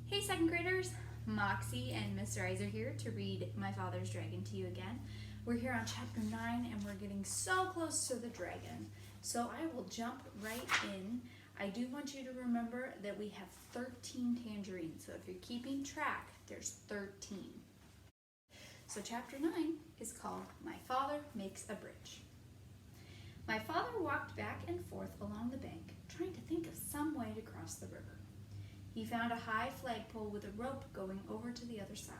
Hey second graders, Moxie and Miss Ryser here to read My Father's Dragon to you again. We're here on chapter 9 and we're getting so close to the dragon. So I will jump right in. I do want you to remember that we have 13 tangerines. So if you're keeping track, there's 13. So chapter 9 is called My Father Makes a Bridge. My father walked back and forth along the bank, trying to think of some way to cross the river. He found a high flagpole with a rope going over to the other side.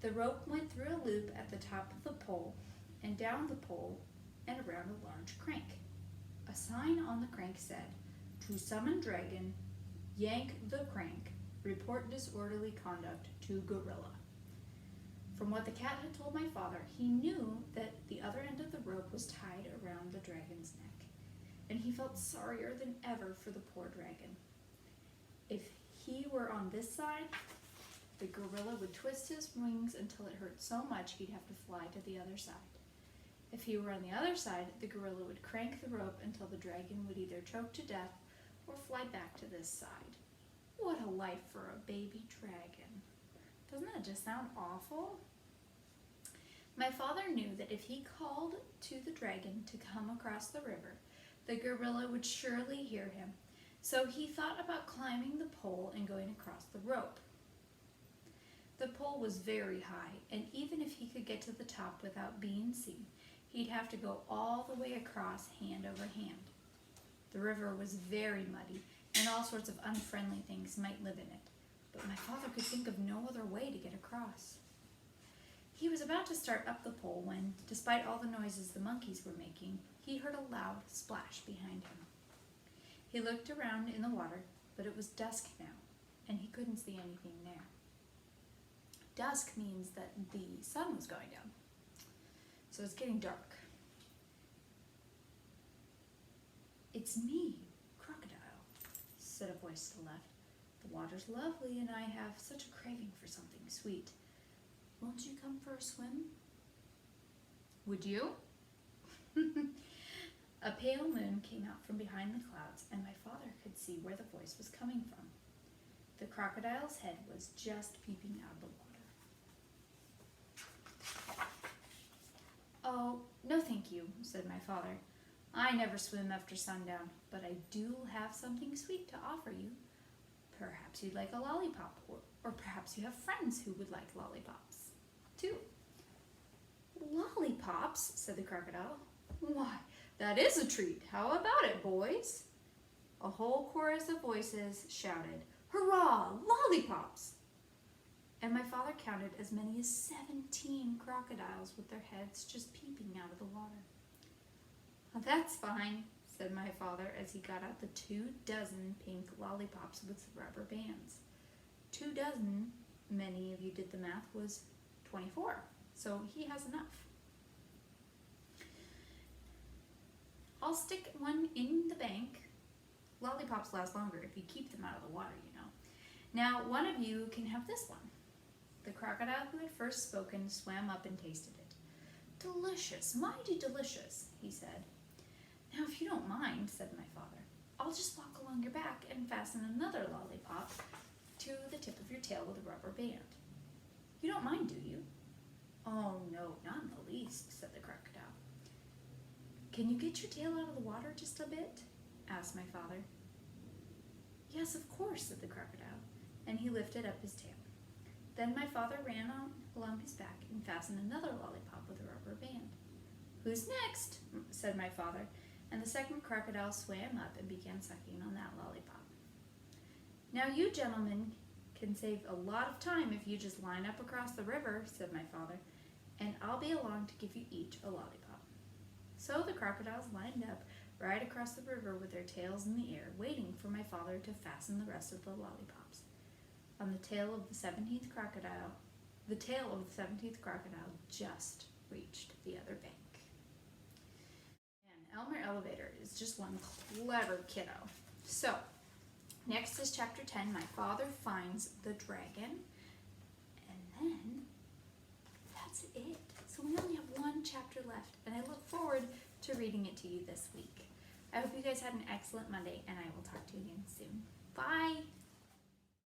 The rope went through a loop at the top of the pole and down the pole and around a large crank. A sign on the crank said, "To summon dragon, yank the crank, report disorderly conduct to gorilla." From what the cat had told my father, he knew that the other end of the rope was tied around the dragon's neck, and he felt sorrier than ever for the poor dragon. If he were on this side, the gorilla would twist his wings until it hurt so much he'd have to fly to the other side. If he were on the other side, the gorilla would crank the rope until the dragon would either choke to death or fly back to this side. What a life for a baby dragon. Doesn't that just sound awful? My father knew that if he called to the dragon to come across the river, the gorilla would surely hear him. So he thought about climbing the pole and going across the rope. The pole was very high, and even if he could get to the top without being seen, he'd have to go all the way across hand over hand. The river was very muddy, and all sorts of unfriendly things might live in it, but my father could think of no other way to get across. He was about to start up the pole when, despite all the noises the monkeys were making, he heard a loud splash behind him. He looked around in the water, but it was dusk now, and he couldn't see anything there. Dusk means that the sun was going down, so it's getting dark. "It's me, Crocodile," said a voice to the left. "The water's lovely, and I have such a craving for something sweet. Won't you come for a swim?" "Would you?" A pale moon came out from behind the clouds, and my father could see where the voice was coming from. The crocodile's head was just peeping out of the water. "Oh, no thank you," said my father. "I never swim after sundown, but I do have something sweet to offer you. Perhaps you'd like a lollipop, or perhaps you have friends who would like lollipops, too." "Lollipops?" said the crocodile. "Why, that is a treat. How about it, boys?" A whole chorus of voices shouted, "Hurrah, lollipops!" And my father counted as many as 17 crocodiles with their heads just peeping out of the water. "That's fine," said my father as he got out the 24 pink lollipops with rubber bands. 24, many of you did the math, was 24, so he has enough. "I'll stick one in the bank. Lollipops last longer if you keep them out of the water, you know. Now, one of you can have this one." The crocodile who had first spoken swam up and tasted it. "Delicious, mighty delicious," he said. "Now, if you don't mind," said my father, "I'll just walk along your back and fasten another lollipop to the tip of your tail with a rubber band. You don't mind, do you?" "Oh, no, not in the least," said the crocodile. "Can you get your tail out of the water just a bit?" asked my father. "Yes, of course," said the crocodile, and he lifted up his tail. Then my father ran along his back and fastened another lollipop with a rubber band. "Who's next?" said my father, and the second crocodile swam up and began sucking on that lollipop. "Now you gentlemen can save a lot of time if you just line up across the river," said my father, "and I'll be along to give you each a lollipop." So the crocodiles lined up right across the river with their tails in the air, waiting for my father to fasten the rest of the lollipops. On the tail of the 17th crocodile, just reached the other bank. And Elmer Elevator is just one clever kiddo. So, next is chapter 10, My Father Finds the Dragon. And then, that's it. So we only have one chapter left, and I look forward to reading it to you this week. I hope you guys had an excellent Monday, and I will talk to you again soon. Bye!